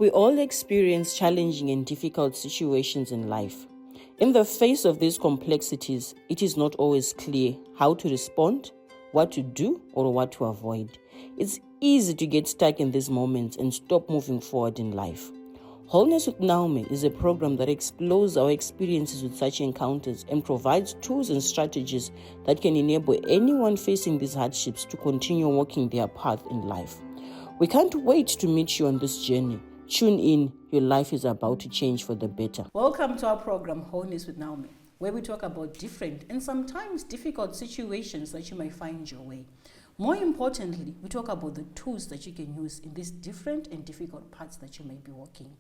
We all experience challenging and difficult situations in life. In the face of these complexities, it is not always clear how to respond, what to do, or what to avoid. It's easy to get stuck in these moments and stop moving forward in life. Wholeness with Naomi is a program that explores our experiences with such encounters and provides tools and strategies that can enable anyone facing these hardships to continue walking their path in life. We can't wait to meet you on this journey. Tune in, your life is about to change for the better. Welcome to our program, Wholeness with Naomi, where we talk about different and sometimes difficult situations that you may find your way. More importantly, we talk about the tools that you can use in these different and difficult paths that you may be walking.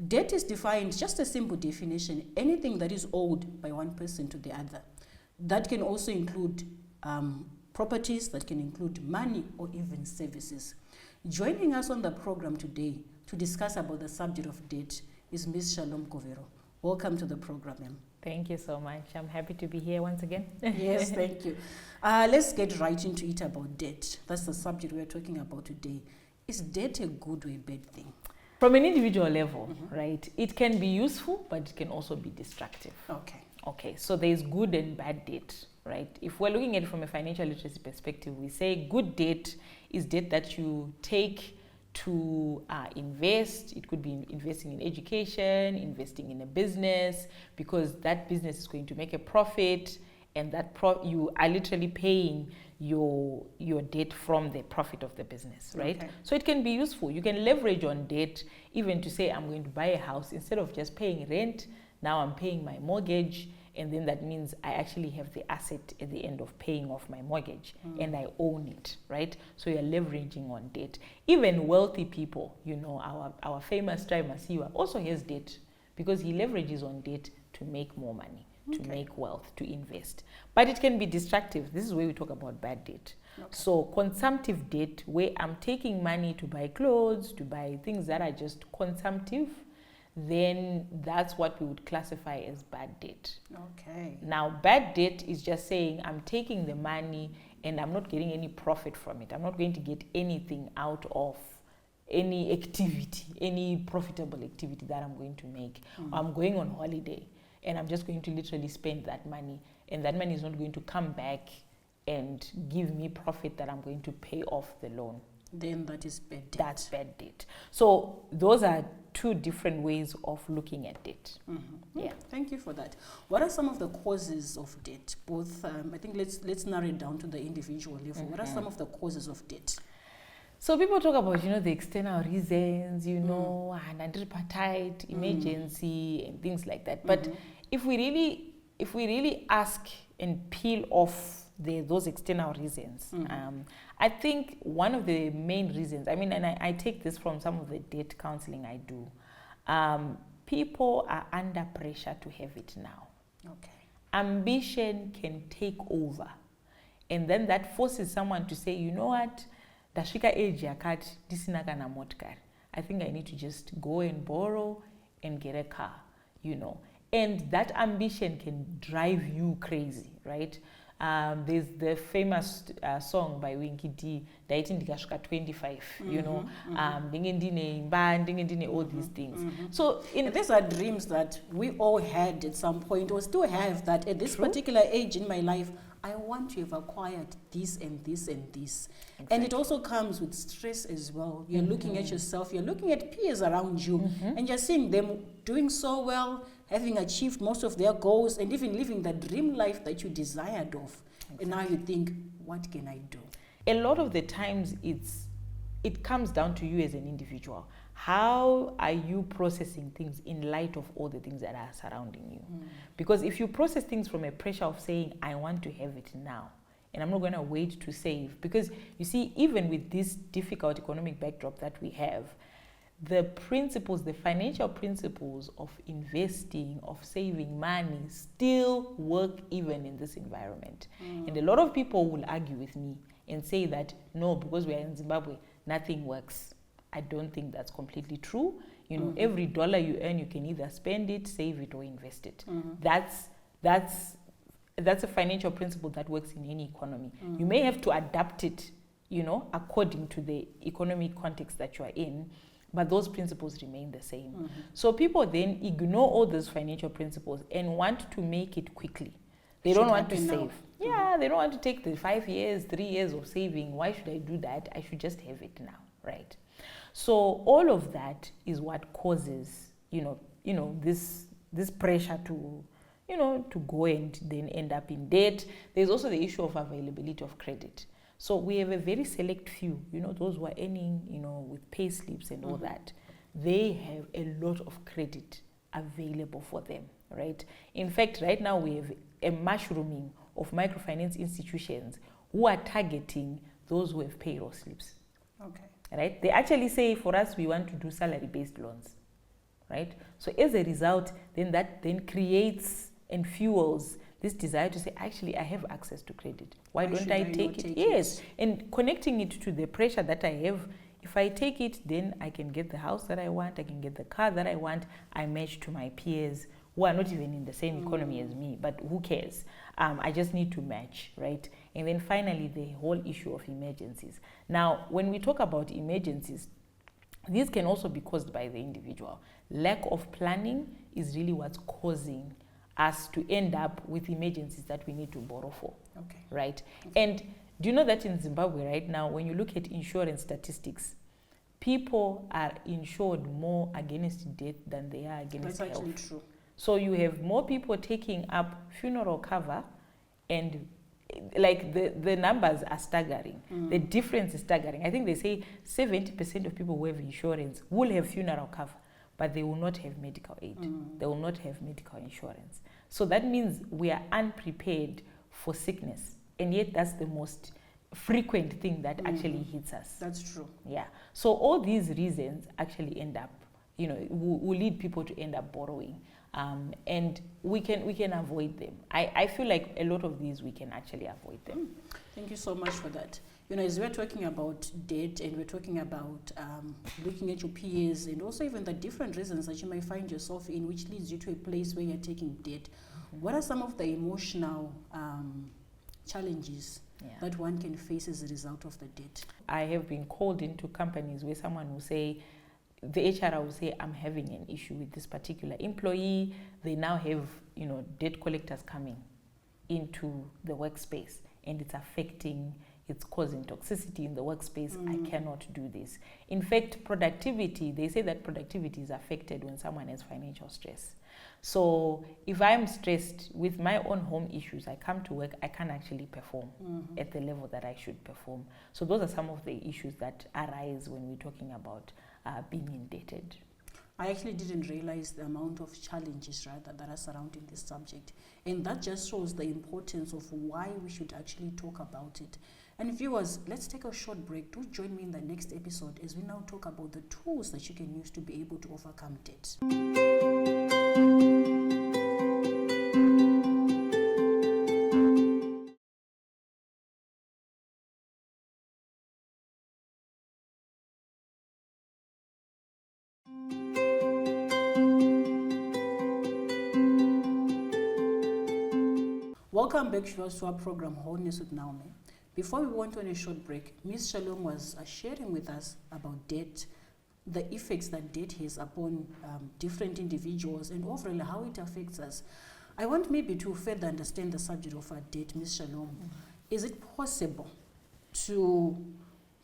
Debt is defined, just a simple definition, anything that is owed by one person to the other. That can also include properties, that can include money or even services. Joining us on the program today to discuss about the subject of debt is Ms. Shalom Kovero. Welcome to the program, ma'am. Thank you so much. I'm happy to be here once again. Yes, thank you. Let's get right into it about debt. That's the subject we're talking about today. Is debt a good or a bad thing? From an individual level, right, it can be useful, but it can also be destructive. Okay, so there's good and bad debt, right? If we're looking at it from a financial literacy perspective, we say good debt is debt that you take to invest. It could be investing in education, investing in a business, because that business is going to make a profit, and that you are literally paying your debt from the profit of the business, right? Okay. So it can be useful. You can leverage on debt even to say, I'm going to buy a house. Instead of just paying rent, now I'm paying my mortgage, and then that means I actually have the asset at the end of paying off my mortgage, and I own it, right? So you're leveraging on debt. Even wealthy people, you know, our famous Try Masiwa also has debt because he leverages on debt to make more money, to make wealth, to invest. But it can be destructive. This is where we talk about bad debt. So consumptive debt, where I'm taking money to buy clothes, to buy things that are just consumptive, then that's what we would classify as bad debt. Okay. Now, bad debt is just saying I'm taking the money and I'm not getting any profit from it. I'm not going to get anything out of any activity, any profitable activity that I'm going to make. I'm going on holiday and I'm just going to literally spend that money, and that money is not going to come back and give me profit that I'm going to pay off the loan. Then that is bad debt. That's bad debt. So those are two different ways of looking at debt. Yeah. Thank you for that. What are some of the causes of debt? Both, I think let's narrow it down to the individual level. What are some of the causes of debt? So people talk about, you know, the external reasons, you know, an tripartite, emergency, and things like that. But if we really ask and peel off those external reasons, I think one of the main reasons, I mean, and I take this from some of the debt counseling I do, people are under pressure to have it now. Okay. Ambition can take over, and then that forces someone to say, you know what, ndasvika age yakati ndisina kana motikari, I think I need to just go and borrow and get a car, you know. And that ambition can drive you crazy, right? There's the famous song by Winky D, Daiti Ndikasvika 25, you know, ndinge ndine imba, ndinge ndine all these things. So these are dreams that we all had at some point, or still have, that at this particular age in my life, I want to have acquired this and this and this. Exactly. And it also comes with stress as well. You're looking at yourself, you're looking at peers around you, and you're seeing them doing so well, having achieved most of their goals, and even living the dream life that you desired of. Exactly. And now you think, what can I do? A lot of the times it comes down to you as an individual. How are you processing things in light of all the things that are surrounding you? Because if you process things from a pressure of saying, I want to have it now, and I'm not going to wait to save, because you see, even with this difficult economic backdrop that we have, the principles, the financial principles of investing, of saving money still work even in this environment. And a lot of people will argue with me and say that, no, because we are in Zimbabwe, nothing works. I don't think that's completely true. You know, every dollar you earn, you can either spend it, save it, or invest it. That's a financial principle that works in any economy. You may have to adapt it, you know, according to the economic context that you are in. but those principles remain the same. So people then ignore all those financial principles and want to make it quickly. They don't want to happen now. save. Yeah, they don't want to take the 5 years, 3 years of saving. Why should I do that? I should just have it now, right? So all of that is what causes, this pressure to, to go and then end up in debt. There's also the issue of availability of credit. So we have a very select few, those who are earning, with pay slips and all that. They have a lot of credit available for them, right? In fact, right now we have a mushrooming of microfinance institutions who are targeting those who have payroll slips. Okay. Right? They actually say, for us, we want to do salary-based loans, right? So as a result, then that then creates and fuels this desire to say, actually, I have access to credit. Why don't I take it? Yes, and connecting it to the pressure that I have. If I take it, then I can get the house that I want, I can get the car that I want, I match to my peers who are not even in the same economy as me, but who cares? I just need to match, right? And then finally, the whole issue of emergencies. Now, when we talk about emergencies, these can also be caused by the individual. Lack of planning is really what's causing us to end up with emergencies that we need to borrow for, right? And do you know that in Zimbabwe right now, when you look at insurance statistics, people are insured more against death than they are against health. That's actually true. So you have more people taking up funeral cover, and like the numbers are staggering. The difference is staggering. I think they say 70% of people who have insurance will have funeral cover, but they will not have medical aid. They will not have medical insurance. So that means we are unprepared for sickness. And yet that's the most frequent thing that actually hits us. That's true. Yeah. So all these reasons actually end up, will lead people to end up borrowing. And we can avoid them. I feel like a lot of these we can actually avoid them. Thank you so much for that. As we're talking about debt and we're talking about looking at your peers and also even the different reasons that you may find yourself in, which leads you to a place where you're taking debt, what are some of the emotional challenges that one can face as a result of the debt? I have been called into companies where someone will say, the HR will say, I'm having an issue with this particular employee. They now have, debt collectors coming into the workspace, and it's causing toxicity in the workspace. I cannot do this. In fact, they say that productivity is affected when someone has financial stress. So if I'm stressed with my own home issues, I come to work, I can't actually perform at the level that I should perform. So those are some of the issues that arise when we're talking about being indebted. I actually didn't realize the amount of challenges that are surrounding this subject. And that just shows the importance of why we should actually talk about it. And viewers, let's take a short break. Do join me in the next episode as we now talk about the tools that you can use to be able to overcome debt. Welcome back to our program, Wholeness with Naomi. Before we went on a short break, Ms. Shalom was sharing with us about debt, the effects that debt has upon different individuals, and overall how it affects us. I want maybe to further understand the subject of our debt, Ms. Shalom. Is it possible to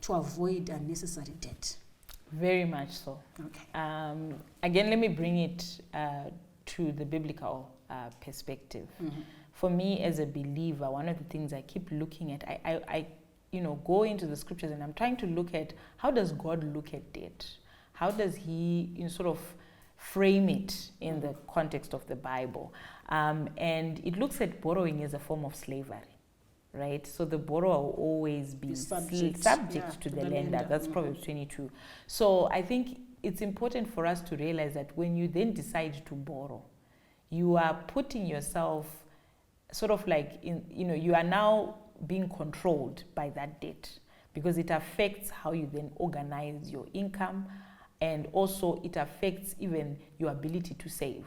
avoid unnecessary debt? Very much so. Okay. Again, let me bring it to the biblical perspective. For me as a believer, one of the things I keep looking at, I go into the scriptures and I'm trying to look at how does God look at debt? How does he sort of frame it in the context of the Bible? And it looks at borrowing as a form of slavery, right? So the borrower will always be subject to the lender. That's Proverbs 22. So I think it's important for us to realize that when you then decide to borrow, you are putting yourself sort of like you are now being controlled by that debt, because it affects how you then organize your income, and also it affects even your ability to save.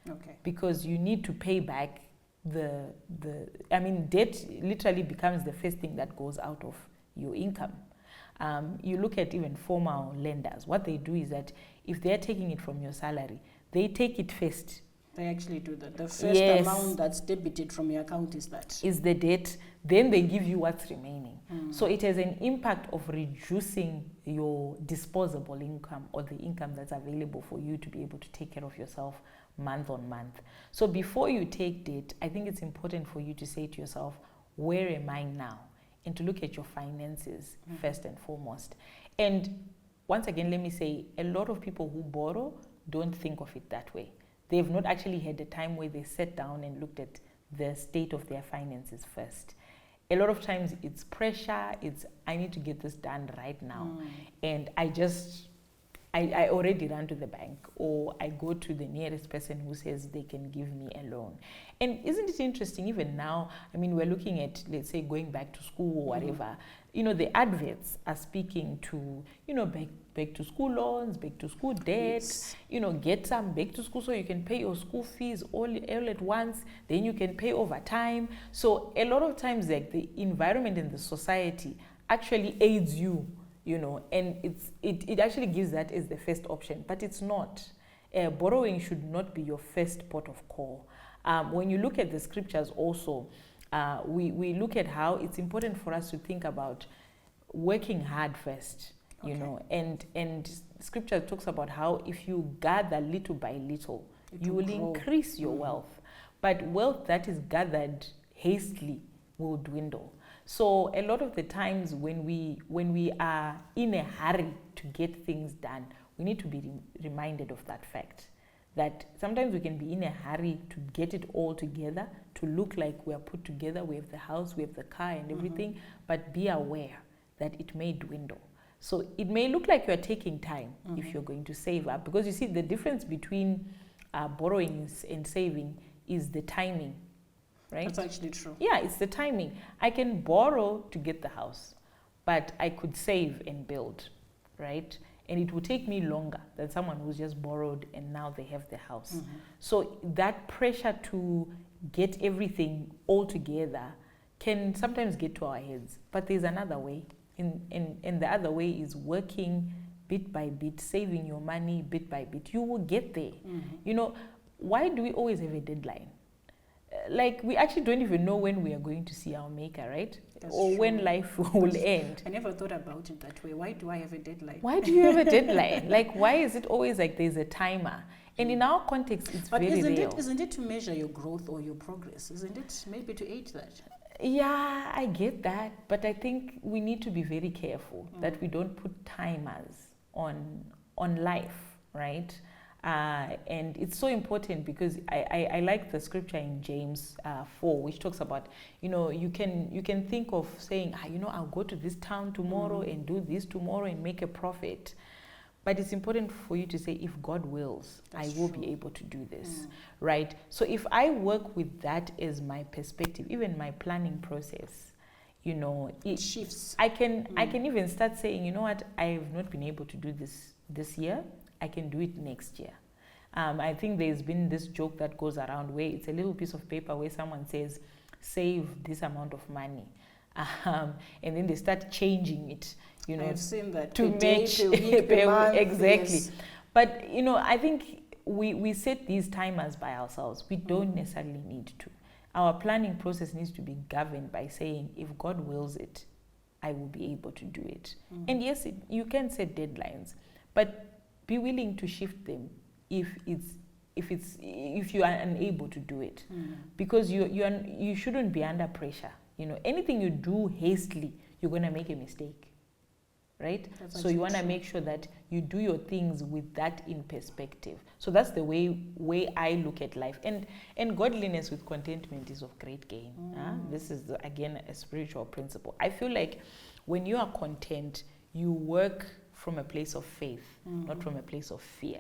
Okay. Because you need to pay back debt literally becomes the first thing that goes out of your income. You look at even formal lenders. What they do is that if they're taking it from your salary, they take it first. They actually do that. The first Yes. amount that's debited from your account is that. Is the debt, then they give you what's remaining. So it has an impact of reducing your disposable income, or the income that's available for you to be able to take care of yourself month on month. So before you take debt, I think it's important for you to say to yourself, where am I now? And to look at your finances first and foremost. And once again, let me say, a lot of people who borrow don't think of it that way. They've not actually had a time where they sat down and looked at the state of their finances first. A lot of times it's pressure, it's I need to get this done right now. And I already run to the bank, or I go to the nearest person who says they can give me a loan. And isn't it interesting, even now, I mean, we're looking at, let's say, going back to school or whatever, you know, the adverts are speaking to, you know, back to school loans, back to school debt, you know, get some back to school so you can pay your school fees all at once, then you can pay over time. So a lot of times, like, the environment and the society actually aids you, you know, and it actually gives that as the first option, but it's not. Borrowing should not be your first port of call. When you look at the scriptures also, we look at how it's important for us to think about working hard first, you know, and scripture talks about how if you gather little by little, you will increase your wealth. But wealth that is gathered hastily will dwindle. So a lot of the times when we are in a hurry to get things done, we need to be reminded of that fact. That sometimes we can be in a hurry to get it all together, to look like we are put together, we have the house, we have the car and everything, but be aware that it may dwindle. So it may look like you're taking time if you're going to save up, because you see the difference between borrowing and saving is the timing, right? That's actually true. Yeah, it's the timing. I can borrow to get the house, but I could save and build, right? And it will take me longer than someone who's just borrowed and now they have the house. So that pressure to get everything all together can sometimes get to our heads. But there's another way. And the other way is working bit by bit, saving your money bit by bit. You will get there. You know, why do we always have a deadline? Like, we actually don't even know when we are going to see our maker, right? That's or true. when life will end. I never thought about it that way. Why do I have a deadline? Why do you have a deadline? Like, why is it always like there's a timer? And in our context, it's But very real. isn't it to measure your growth or your progress? Isn't it maybe to aid that? Yeah, I get that. But I think we need to be very careful that we don't put timers on life, right? And it's so important because I like the scripture in James 4, which talks about, you know, you can think of saying, you know, I'll go to this town tomorrow and do this tomorrow and make a profit. But it's important for you to say, if God wills, I will be able to do this, right? So if I work with that as my perspective, even my planning process, you know, It shifts. I can even start saying, you know what, I have not been able to do this year. I can do it next year. I think there's been this joke that goes around where it's a little piece of paper where someone says, save this amount of money. And then they start changing it, you know, I've seen that. to Per day, match per week, per month, exactly. yes. But, you know, I think we set these timers by ourselves. We don't necessarily need to. Our planning process needs to be governed by saying, if God wills it, I will be able to do it. And yes, you can set deadlines, but be willing to shift them if you are unable to do it, because you shouldn't be under pressure. You know, anything you do hastily, you're going to make a mistake, right? So you want to make sure that you do your things with that in perspective. So that's the way I look at life. And godliness with contentment is of great gain. This is, again, a spiritual principle. I feel like when you are content, you work from a place of faith, not from a place of fear.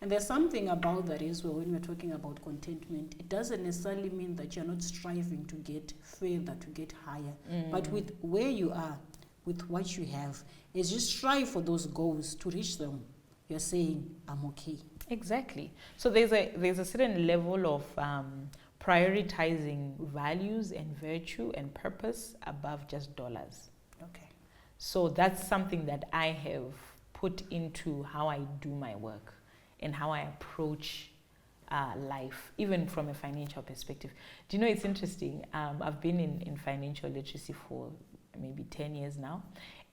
And there's something about that as well when we're talking about contentment. It doesn't necessarily mean that you're not striving to get further, to get higher. But with where you are, with what you have, as you strive for those goals to reach them, you're saying, I'm okay. Exactly. So there's a certain level of prioritizing values and virtue and purpose above just dollars. Okay. So that's something that I have put into how I do my work and how I approach life, even from a financial perspective. Do you know, it's interesting. I've been in financial literacy for maybe 10 years now,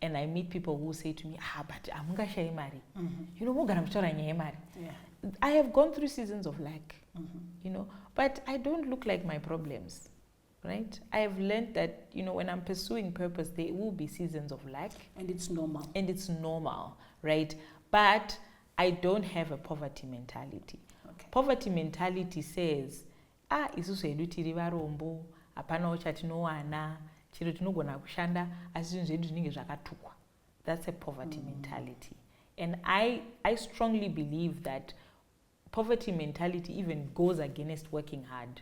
and I meet people who say to me, but I'm going to marry. You know, I'm going to marry. I have gone through seasons of lack, you know, but I don't look like my problems, right? I have learned that, you know, when I'm pursuing purpose, there will be seasons of lack. And it's normal. And it's normal, right? But I don't have a poverty mentality. Okay. Poverty mentality says, isusu edu tiri varombo, hapana chatinowana, chiro tinogona kushanda, asi zvinhu zvedu zvinenge zvakatukwa. That's a poverty mentality. And I strongly believe that poverty mentality even goes against working hard,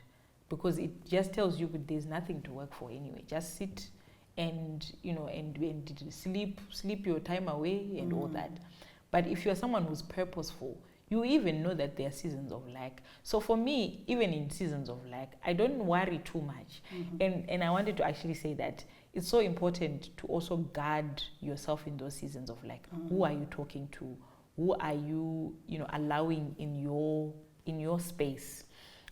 because it just tells you that there's nothing to work for anyway. Just sit and, you know, and sleep your time away and all that. But if you're someone who's purposeful, you even know that there are seasons of lack. So for me, even in seasons of lack, I don't worry too much. And I wanted to actually say that it's so important to also guard yourself in those seasons of lack. Who are you talking to? Who are you, you know, allowing in your space?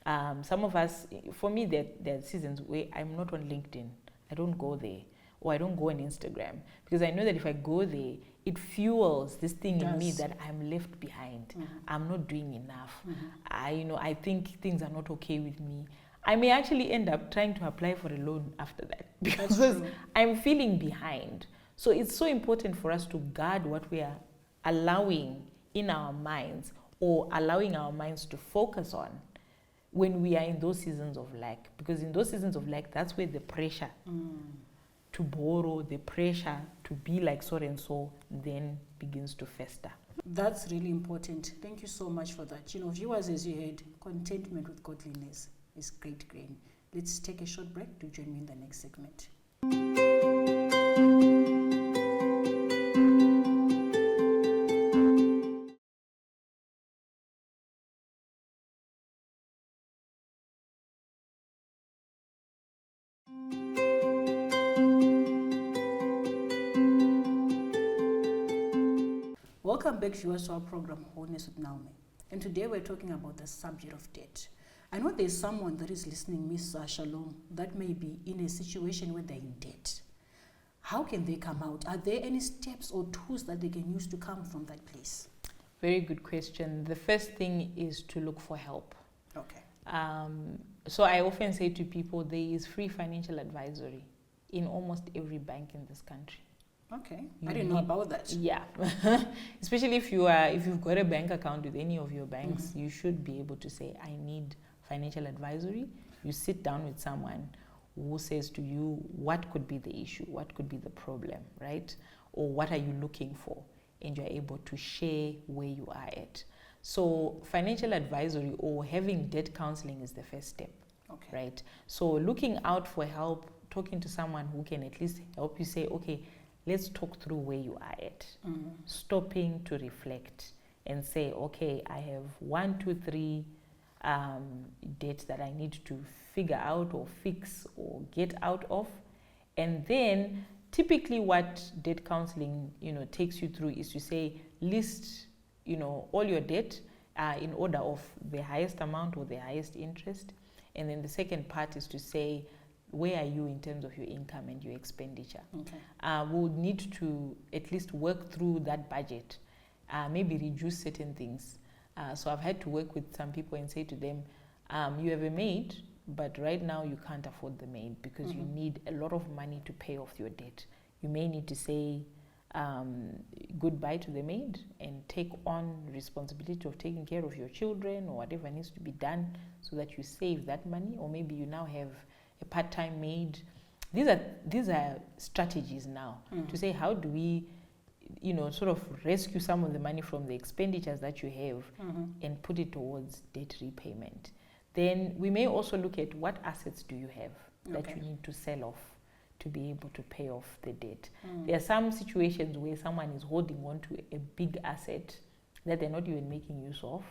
Some of us, for me, there are seasons where I'm not on LinkedIn. I don't go there. Or I don't go on Instagram. Because I know that if I go there, it fuels this thing in me that I'm left behind. I'm not doing enough. I think things are not okay with me. I may actually end up trying to apply for a loan after that, because I'm feeling behind. So it's so important for us to guard what we are allowing in our minds, or allowing our minds to focus on when we are in those seasons of lack. Because in those seasons of lack, that's where the pressure to borrow, the pressure to be like so and so, then begins to fester. That's really important. Thank you so much for that. You know, viewers, as you heard, contentment with godliness is great grain. Let's take a short break to join me in the next segment. Welcome back, viewers, to our program, Wholeness with Naomi. And today we're talking about the subject of debt. I know there's someone that is listening, Miss Shalom, that may be in a situation where they're in debt. How can they come out? Are there any steps or tools that they can use to come from that place? Very good question. The first thing is to look for help. Okay. So I often say to people, there is free financial advisory in almost every bank in this country. Okay, I didn't know about that. Yeah, especially if you've got a bank account with any of your banks, you should be able to say, I need financial advisory. You sit down with someone who says to you, what could be the issue? What could be the problem, right? Or what are you looking for? And you're able to share where you are at. So financial advisory or having debt counseling is the first step, right? So looking out for help, talking to someone who can at least help you say, okay, let's talk through where you are at. Stopping to reflect and say, okay, I have 1, 2, 3 debts that I need to figure out or fix or get out of. And then typically what debt counseling, you know, takes you through is to say, list, you know, all your debt in order of the highest amount or the highest interest. And then the second part is to say, where are you in terms of your income and your expenditure? We would need to at least work through that budget, maybe reduce certain things. So I've had to work with some people and say to them, you have a maid, but right now you can't afford the maid because you need a lot of money to pay off your debt. You may need to say goodbye to the maid and take on responsibility of taking care of your children or whatever needs to be done so that you save that money, or maybe you now have a part-time maid. These are strategies now to say, how do we, you know, sort of rescue some of the money from the expenditures that you have and put it towards debt repayment. Then we may also look at what assets do you have that you need to sell off to be able to pay off the debt. There are some situations where someone is holding on to a big asset that they're not even making use of,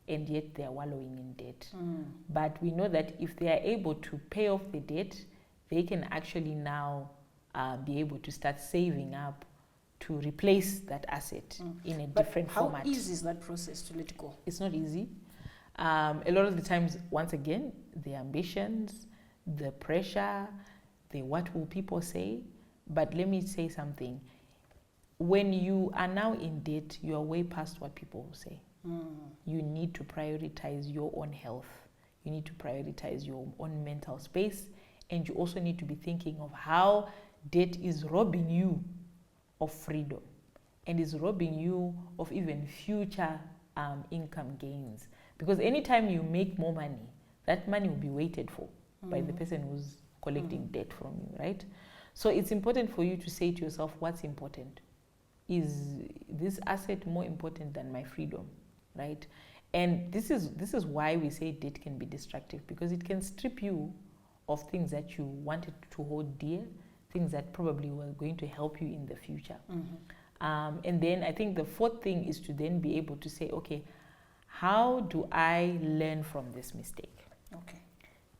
and yet they are wallowing in debt. But we know that if they are able to pay off the debt, they can actually now be able to start saving up to replace that asset in a But different how format. easy is that process to let go? It's not easy. A lot of the times, once again, the ambitions, the pressure, the what will people say. But let me say something. When you are now in debt, you are way past what people will say. You need to prioritize your own health. You need to prioritize your own mental space. And you also need to be thinking of how debt is robbing you of freedom and is robbing you of even future income gains. Because anytime you make more money, that money will be waited for by the person who's collecting debt from you, right? So it's important for you to say to yourself, what's important? Is this asset more important than my freedom, right? And this is why we say debt can be destructive, because it can strip you of things that you wanted to hold dear, things that probably were going to help you in the future. And then I think the fourth thing is to then be able to say, okay, how do I learn from this mistake? Okay.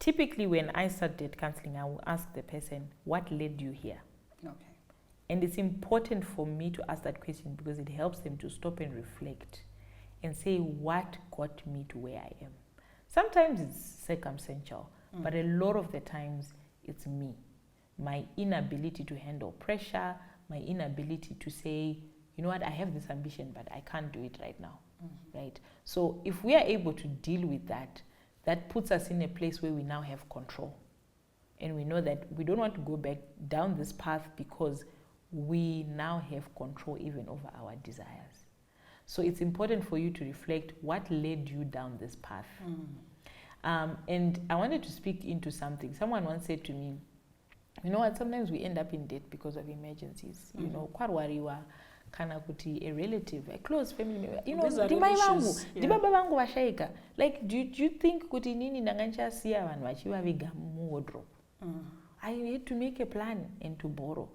Typically, when I start debt counseling, I will ask the person, what led you here? Okay. And it's important for me to ask that question because it helps them to stop and reflect and say, what got me to where I am? Sometimes it's circumstantial, but a lot of the times it's me. My inability to handle pressure, my inability to say, you know what, I have this ambition, but I can't do it right now, right? So if we are able to deal with that, that puts us in a place where we now have control. And we know that we don't want to go back down this path because we now have control even over our desires. So it's important for you to reflect what led you down this path. And I wanted to speak into something. Someone once said to me, you know what, sometimes we end up in debt because of emergencies. You know, kwarwariwa, kana kuti a relative, a close family member. You know, These are dimai real vangu, issues, yeah. dibaba vangu vashaika. Like, do you think kuti nini nangancha siya vanhu vachiva vega muwardrobe? I had to make a plan and to borrow.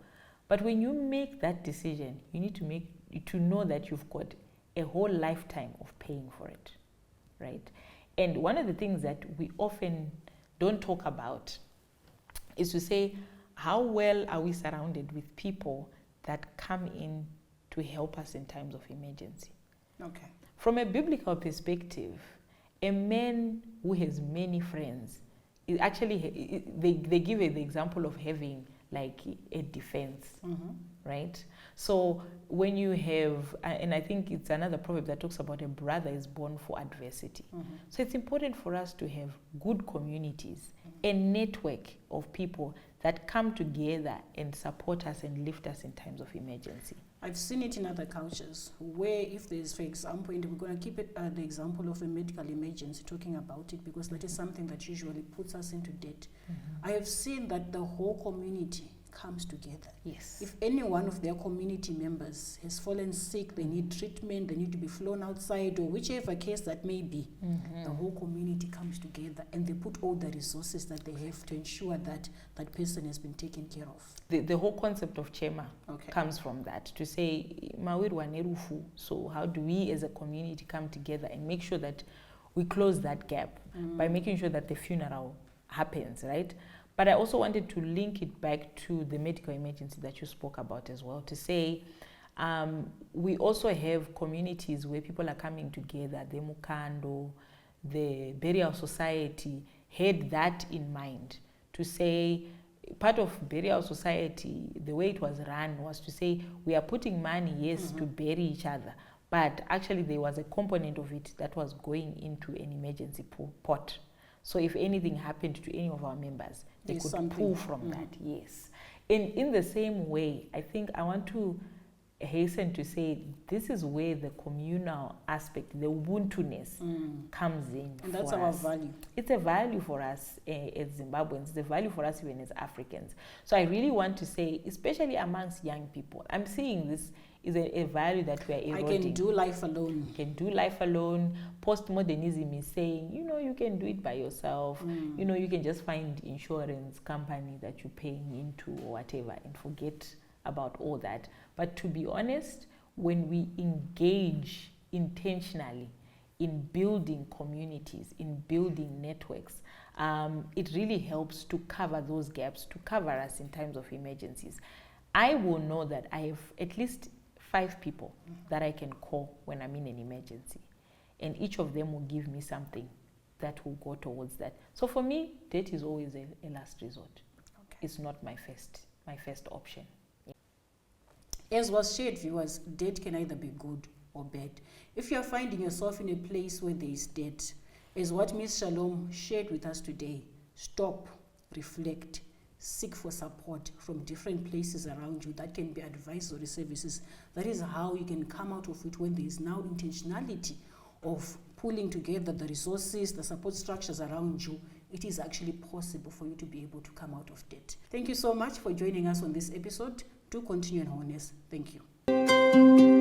But when you make that decision, you need to know that you've got a whole lifetime of paying for it, right? And one of the things that we often don't talk about is to say, how well are we surrounded with people that come in to help us in times of emergency? Okay. From a biblical perspective, a man who has many friends is actually, they give the example of having like a defense, right? So when you have, and I think it's another proverb that talks about a brother is born for adversity. So it's important for us to have good communities, a network of people that come together and support us and lift us in times of emergency. I've seen it in other cultures where if there's, for example, and we're going to keep it the example of a medical emergency, talking about it because that is something that usually puts us into debt. I have seen that the whole community comes together. Yes. If any one of their community members has fallen sick, they need treatment, they need to be flown outside, or whichever case that may be, the whole community comes together and they put all the resources that they have to ensure that that person has been taken care of. The whole concept of chema Okay. comes from that, to say, mawirwa nerufu. So how do we as a community come together and make sure that we close that gap by making sure that the funeral happens, right? But I also wanted to link it back to the medical emergency that you spoke about as well, to say we also have communities where people are coming together. The Mukando, the Burial Society had that in mind, to say part of Burial Society, the way it was run was to say we are putting money, yes, to bury each other, but actually there was a component of it that was going into an emergency pot. So if anything happened to any of our members, they There's could something. pull from that, yes. And in the same way, I think I want to hasten to say this is where the communal aspect, the Ubuntu-ness comes in. And that's for our us. value. It's a value for us as Zimbabweans. It's a value for us even as Africans. So I really want to say, especially amongst young people, I'm seeing this is a value that we are eroding. I can do life alone. You can do life alone. Postmodernism is saying, you know, you can do it by yourself. You know, you can just find insurance company that you're paying into or whatever and forget about all that. But to be honest, when we engage intentionally in building communities, in building networks. It really helps to cover those gaps, to cover us in times of emergencies. I will know that I have at least 5 people that I can call when I'm in an emergency. And each of them will give me something that will go towards that. So for me, debt is always a last resort. Okay. It's not my first option. As was shared, viewers, debt can either be good or bad. If you are finding yourself in a place where there is debt, as what Ms. Shalom shared with us today, stop, reflect, seek for support from different places around you. That can be advisory services. That is how you can come out of it when there is now intentionality of pulling together the resources, the support structures around you. It is actually possible for you to be able to come out of debt. Thank you so much for joining us on this episode. Do continue in wholeness. Thank you.